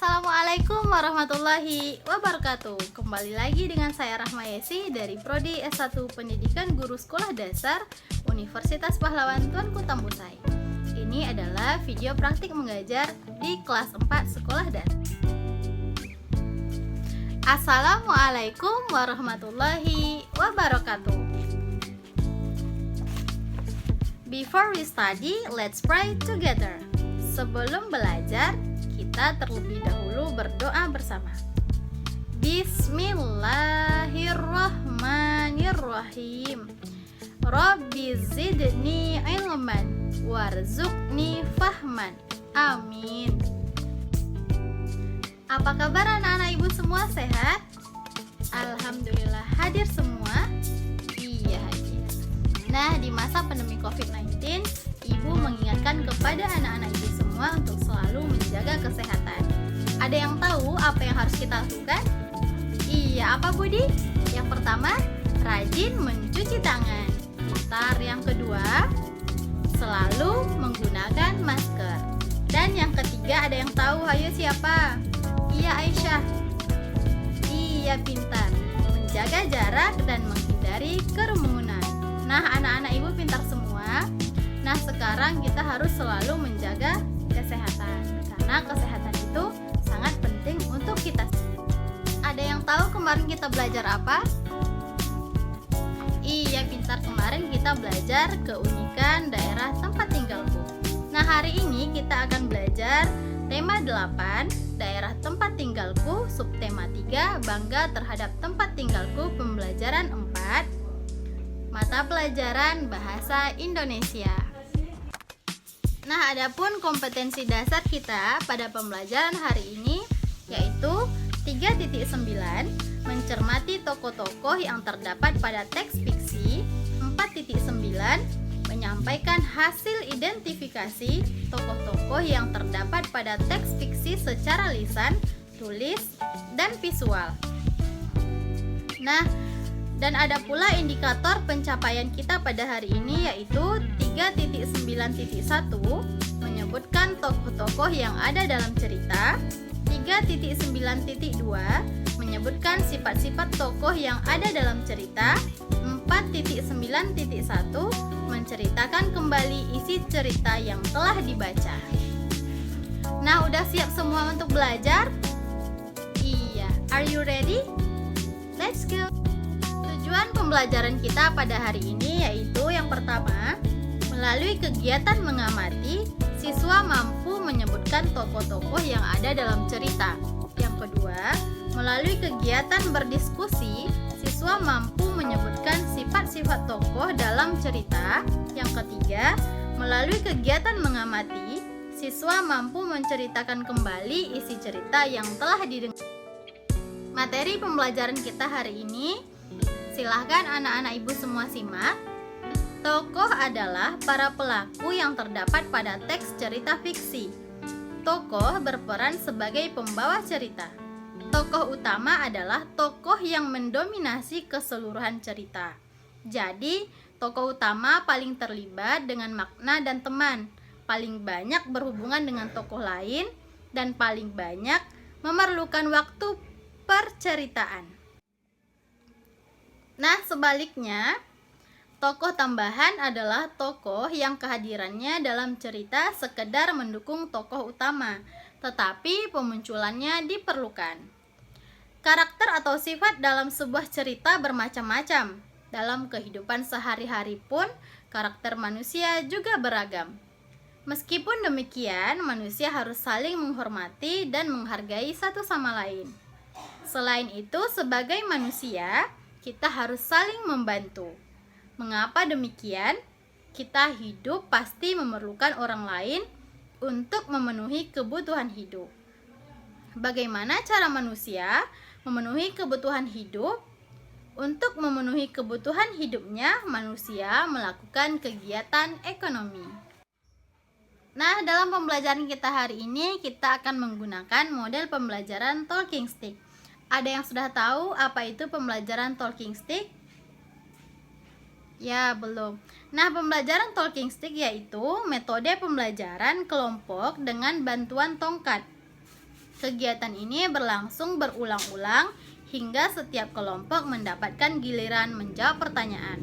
Assalamualaikum warahmatullahi wabarakatuh. Kembali lagi dengan saya Rahma Yesi dari Prodi S1 Pendidikan Guru Sekolah Dasar Universitas Pahlawan Tuanku Tambusai. Ini adalah video praktik mengajar di kelas 4 Sekolah Dasar. Assalamualaikum warahmatullahi wabarakatuh. Before we study, let's pray together. Sebelum belajar, kita terlebih dahulu berdoa bersama. Bismillahirrahmanirrahim. Rabbi zidni ilman warzuqni fahman. Amin. Apa kabar anak-anak ibu semua, sehat? Alhamdulillah, hadir semua? Iya, hadir. Nah, di masa pandemi COVID-19, ibu mengingatkan kepada anak-anak ibu semua untuk selalu menjaga kesehatan. Ada yang tahu apa yang harus kita lakukan? Iya, apa Budi? Yang pertama, rajin mencuci tangan. Pintar. Yang kedua, selalu menggunakan masker. Dan yang ketiga, ada yang tahu? Ayo siapa? Iya, Aisyah. Iya, pintar. Menjaga jarak dan menghindari kerumunan. Nah, anak-anak ibu pintar semua. Nah, sekarang kita harus selalu menjaga kesehatan, karena kesehatan itu sangat penting untuk kita. Ada yang tahu kemarin kita belajar apa? Iya, pintar. Kemarin kita belajar keunikan daerah tempat tinggalku. Nah, hari ini kita akan belajar tema 8, daerah tempat tinggalku, subtema 3, bangga terhadap tempat tinggalku, pembelajaran 4, mata pelajaran bahasa Indonesia. Nah, adapun kompetensi dasar kita pada pembelajaran hari ini yaitu 3.9, mencermati tokoh-tokoh yang terdapat pada teks fiksi. 4.9, menyampaikan hasil identifikasi tokoh-tokoh yang terdapat pada teks fiksi secara lisan, tulis, dan visual. Nah, dan ada pula indikator pencapaian kita pada hari ini yaitu 3.9.1, menyebutkan tokoh-tokoh yang ada dalam cerita. 3.9.2, menyebutkan sifat-sifat tokoh yang ada dalam cerita. 4.9.1, menceritakan kembali isi cerita yang telah dibaca. Nah, udah siap semua untuk belajar? Iya, are you ready? Let's go! Tujuan pembelajaran kita pada hari ini yaitu yang pertama, melalui kegiatan mengamati, siswa mampu menyebutkan tokoh-tokoh yang ada dalam cerita. Yang kedua, melalui kegiatan berdiskusi, siswa mampu menyebutkan sifat-sifat tokoh dalam cerita. Yang ketiga, melalui kegiatan mengamati, siswa mampu menceritakan kembali isi cerita yang telah didengar. Materi pembelajaran kita hari ini, silahkan anak-anak ibu semua simak. Tokoh adalah para pelaku yang terdapat pada teks cerita fiksi. Tokoh berperan sebagai pembawa cerita. Tokoh utama adalah tokoh yang mendominasi keseluruhan cerita. Jadi, tokoh utama paling terlibat dengan makna dan teman, paling banyak berhubungan dengan tokoh lain, dan paling banyak memerlukan waktu perceritaan. Nah, sebaliknya, tokoh tambahan adalah tokoh yang kehadirannya dalam cerita sekedar mendukung tokoh utama, tetapi pemunculannya diperlukan. Karakter atau sifat dalam sebuah cerita bermacam-macam. Dalam kehidupan sehari-hari pun, karakter manusia juga beragam. Meskipun demikian, manusia harus saling menghormati dan menghargai satu sama lain. Selain itu, sebagai manusia, kita harus saling membantu. Mengapa demikian? Kita hidup pasti memerlukan orang lain untuk memenuhi kebutuhan hidup. Bagaimana cara manusia memenuhi kebutuhan hidup? Untuk memenuhi kebutuhan hidupnya, manusia melakukan kegiatan ekonomi. Nah, dalam pembelajaran kita hari ini, kita akan menggunakan model pembelajaran talking stick. Ada yang sudah tahu apa itu pembelajaran talking stick? Ya, belum. Nah, pembelajaran talking stick yaitu metode pembelajaran kelompok dengan bantuan tongkat. Kegiatan ini berlangsung berulang-ulang hingga setiap kelompok mendapatkan giliran menjawab pertanyaan.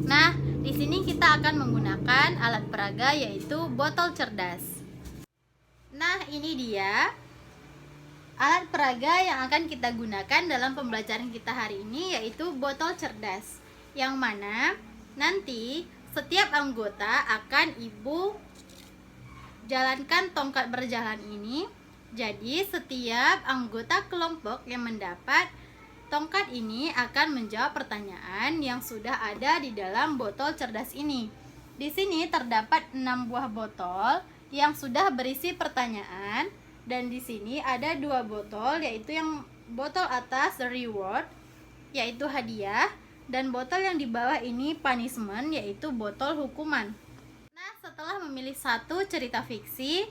Nah, di sini kita akan menggunakan alat peraga yaitu botol cerdas. Nah, ini dia alat peraga yang akan kita gunakan dalam pembelajaran kita hari ini, yaitu botol cerdas. Yang mana nanti setiap anggota akan Ibu jalankan tongkat berjalan ini. Jadi setiap anggota kelompok yang mendapat tongkat ini akan menjawab pertanyaan yang sudah ada di dalam botol cerdas ini. Di sini terdapat 6 buah botol yang sudah berisi pertanyaan, dan di sini ada 2 botol, yaitu yang botol atas reward yaitu hadiah, dan botol yang di bawah ini punishment yaitu botol hukuman. Nah, setelah memilih satu cerita fiksi,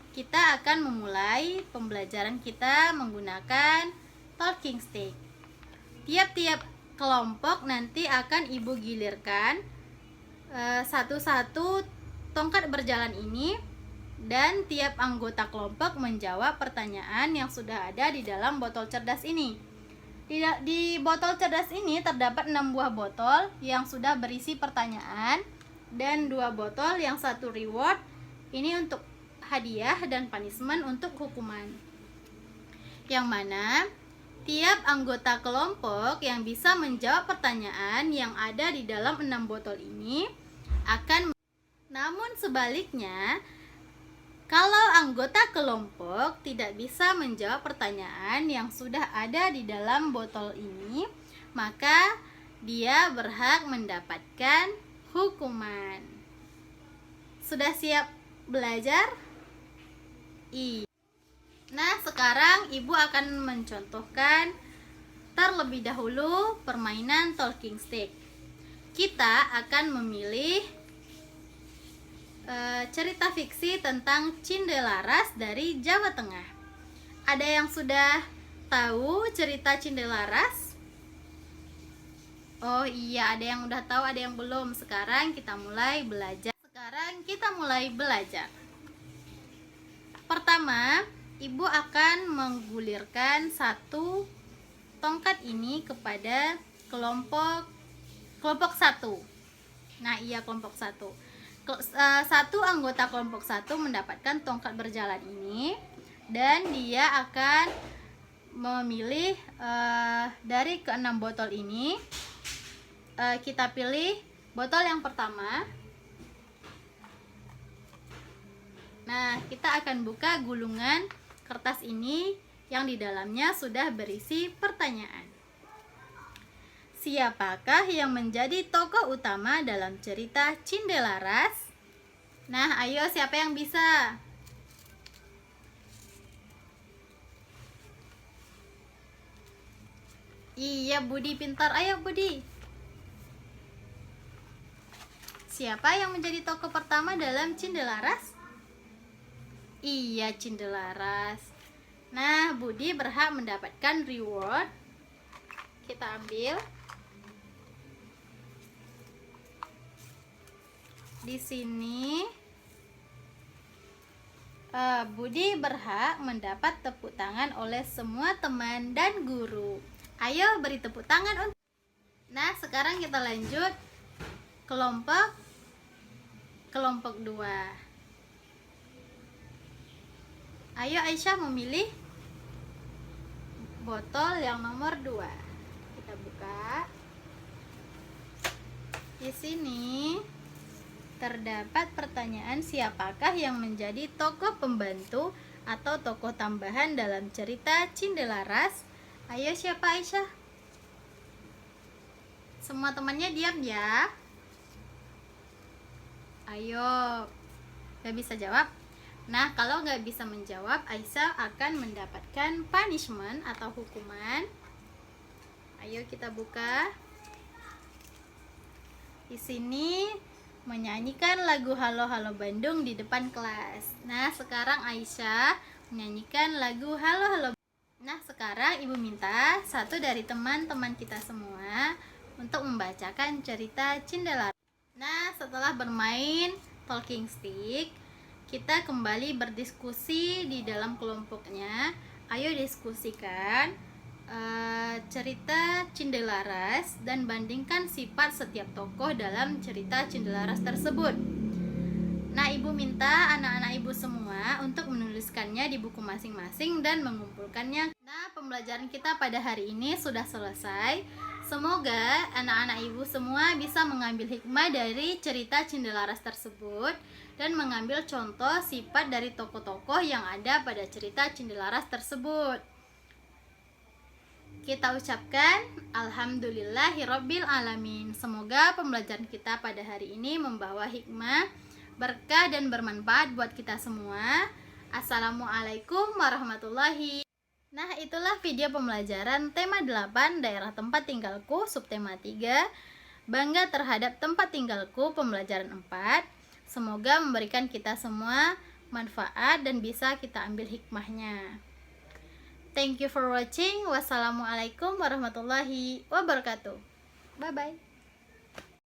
kita akan memulai pembelajaran kita menggunakan talking stick. Tiap-tiap kelompok nanti akan Ibu gilirkan satu-satu tongkat berjalan ini, dan tiap anggota kelompok menjawab pertanyaan yang sudah ada di dalam botol cerdas ini. Di botol cerdas ini terdapat 6 buah botol yang sudah berisi pertanyaan, dan 2 botol yang satu reward ini untuk hadiah dan punishment untuk hukuman. Yang mana tiap anggota kelompok yang bisa menjawab pertanyaan yang ada di dalam 6 botol ini akan. Namun sebaliknya, kalau anggota kelompok tidak bisa menjawab pertanyaan yang sudah ada di dalam botol ini, maka dia berhak mendapatkan hukuman. Sudah siap belajar? Nah, sekarang Ibu akan mencontohkan terlebih dahulu permainan talking stick. Kita akan memilih cerita fiksi tentang Cindelaras dari Jawa Tengah. Ada yang sudah tahu cerita Cindelaras? Oh iya, ada yang udah tahu, ada yang belum. Sekarang kita mulai belajar. Pertama, Ibu akan menggulirkan satu tongkat ini kepada kelompok 1. Nah, iya, kelompok 1. Satu anggota kelompok 1 mendapatkan tongkat berjalan ini, dan dia akan memilih dari ke-6 botol ini. Kita pilih botol yang pertama. Nah, kita akan buka gulungan kertas ini yang di dalamnya sudah berisi pertanyaan. Siapakah yang menjadi tokoh utama dalam cerita Cindelaras? Nah, ayo, siapa yang bisa? Iya, Budi pintar. Ayo, Budi. Siapa yang menjadi tokoh pertama dalam Cindelaras? Iya, Cindelaras. Nah, Budi berhak mendapatkan reward. Kita ambil. Di sini Budi berhak mendapat tepuk tangan oleh semua teman dan guru. Ayo, beri tepuk tangan untuk. Nah, sekarang kita lanjut kelompok 2. Ayo, Aisyah memilih botol yang nomor 2. Kita buka. Di sini terdapat pertanyaan, siapakah yang menjadi tokoh pembantu atau tokoh tambahan dalam cerita Cindelaras? Ayo, siapa, Aisyah? Semua temannya diam ya. Ayo, gak bisa jawab? Nah, kalau gak bisa menjawab, Aisyah akan mendapatkan punishment atau hukuman. Ayo kita buka. Di sini menyanyikan lagu Halo Halo Bandung di depan kelas. Nah, sekarang Aisyah menyanyikan lagu Halo Halo. Nah, sekarang Ibu minta satu dari teman-teman kita semua untuk membacakan cerita Cindelaras. Nah, setelah bermain talking stick, kita kembali berdiskusi di dalam kelompoknya. Ayo diskusikan cerita Cindelaras dan bandingkan sifat setiap tokoh dalam cerita Cindelaras tersebut. Nah, ibu minta anak-anak ibu semua untuk menuliskannya di buku masing-masing dan mengumpulkannya. Nah, pembelajaran kita pada hari ini sudah selesai. Semoga anak-anak ibu semua bisa mengambil hikmah dari cerita Cindelaras tersebut dan mengambil contoh sifat dari tokoh-tokoh yang ada pada cerita Cindelaras tersebut. Kita ucapkan Alhamdulillahirabbil alamin. Semoga pembelajaran kita pada hari ini membawa hikmah, berkah dan bermanfaat buat kita semua. Assalamualaikum warahmatullahi. Nah, itulah video pembelajaran tema 8 daerah tempat tinggalku, subtema 3 bangga terhadap tempat tinggalku, pembelajaran 4. Semoga memberikan kita semua manfaat dan bisa kita ambil hikmahnya. Thank you for watching. Wassalamualaikum warahmatullahi wabarakatuh. Bye bye.